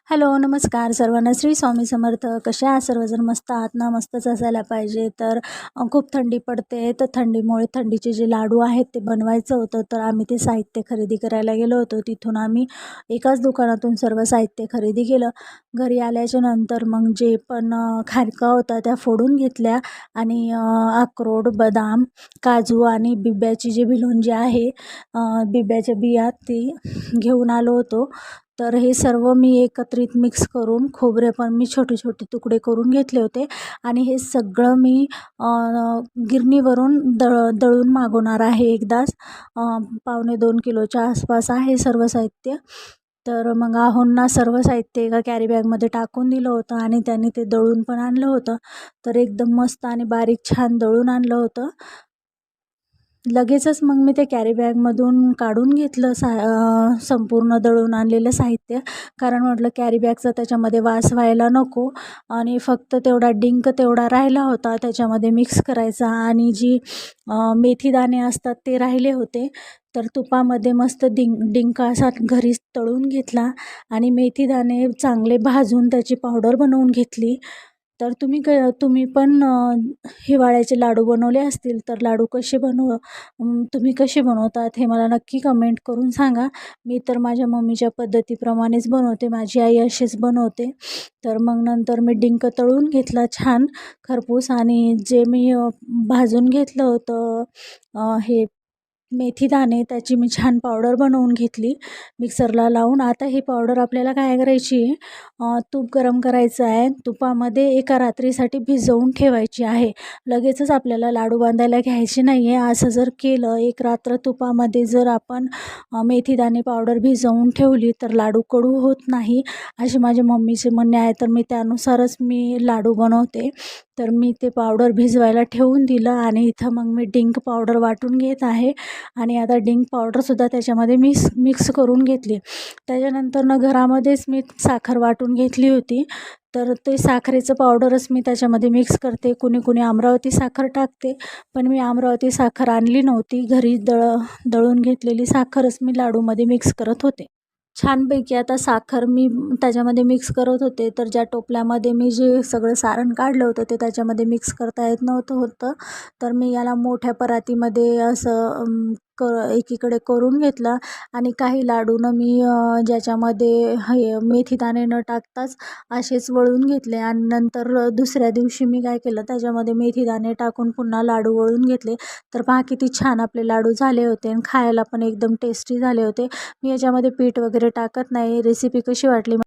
Hello, नमस्कार सर्वांना. श्री स्वामी समर्थ. कशा आहात सर्वजण? मस्त आहात ना? मस्तच असायला पाहिजे. तर खूप थंडी पडते, तर थंडीमुळे थंडीचे जे लाडू आहेत ते बनवायचं होतं. तर आम्ही ते साहित्य खरेदी करायला गेलो होतो. तिथून आम्ही एकाच दुकानातून सर्व साहित्य खरेदी केलं. घरी आल्याच्या नंतर मग जे पण खारका होता त्या फोडून घेतल्या आणि अक्रोड, बदाम, काजू आणि बिब्याची जी भिलोंजी आहे, बिब्याच्या बिया ती घेऊन आलो होतो. तर हे सर्व मी एकत्रित मिक्स करून खोबरे पण मी छोटे छोटे तुकडे करून घेतले होते आणि हे सगळं मी गिरणीवरून दळून मागवणार आहे एकदाच. 1.25 किलोच्या आसपास आहे सर्व साहित्य. तर मग आहोंना सर्व साहित्य एका कॅरी बॅगमध्ये टाकून दिलं होतं आणि त्यांनी ते दळून पण आणलं होतं. तर एकदम मस्त आणि बारीक छान दळून आणलं होतं. लगेचच मग मी ते कॅरी बॅगमधून काढून घेतलं संपूर्ण दळून आणलेलं साहित्य. कारण म्हटलं कॅरी बॅगचा त्याच्यामध्ये वास व्हायला नको आणि फक्त तेवढा डिंक तेवढा राहिला होता त्याच्यामध्ये मिक्स करायचा आणि जी मेथी दाणे असतात ते राहिले होते. तर तुपामध्ये मस्त डिंक असा घरीच तळून घेतला आणि मेथी दाणे चांगले भाजून त्याची पावडर बनवून घेतली. तर तुम्ही पण हिवाळ्याचे लाडू बनवले असतील तर लाडू तुम्ही कसे बनवतात हे मला नक्की कमेंट करून सांगा. मी तर माझ्या मम्मीच्या पद्धतीप्रमाणेच बनवते. माझी आई अशीच बनवते. तर मग नंतर मी डिंक तळून घेतला छान खरपूस आणि जे मी भाजून घेतलं होतं हे मेथी दाणे त्याची मी छान पावडर बनवून घेतली मिक्सरला लावून. आता ही पावडर आपल्याला काय करायची आहे, तूप गरम करायचं आहे. तुपामध्ये एका रात्रीसाठी भिजवून ठेवायची आहे. लगेचच आपल्याला लाडू बांधायला घ्यायचे नाही आहे. असं जर केलं एक रात्र तुपामध्ये जर आपण मेथी दाणे पावडर भिजवून ठेवली तर लाडू कडू होत नाही असे माझ्या मम्मीचे म्हणणे आहे. तर मी त्यानुसारच लाडू बनवते. तर मी ते पावडर भिजवायला ठेवून दिलं आणि इथं मग मी डिंक पावडर वाटून घेत आहे आणि आता डिंक पावडरसुद्धा त्याच्यामध्ये मिक्स करून घेतली. घरामध्येच मी साखर वाटून घेतली होती. तर ते साखरेचं पावडरच मी त्याच्यामध्ये मिक्स करते. कुणी अमरावती साखर टाकते, पण मी अमरावती साखर आणली नव्हती. घरी दळून घेतलेली साखरच मी लाडूमध्ये मिक्स करत होते. छानपैकी आता साखर मी त्याच्यामध्ये मिक्स करत होते. तर ज्या टोपल्यामध्ये मी जे सगळं सारण काढलं होतं ते त्याच्यामध्ये मिक्स करता येत होतं. तर मी याला मोठ्या परातीमध्ये असं एकीकडे करून घेतलं आणि काही लाडूनं मी ज्याच्यामध्ये हे मेथी दाणे न टाकताच असेच वळून घेतले आणि नंतर दुसऱ्या दिवशी मी काय केलं, त्याच्यामध्ये मेथी दाणे टाकून पुन्हा लाडू वळून घेतले. तर पहा किती छान आपले लाडू झाले होते आणि खायला पण एकदम टेस्टी झाले होते. मी याच्यामध्ये पीठ वगैरे टाकत नाही. रेसिपी कशी वाटली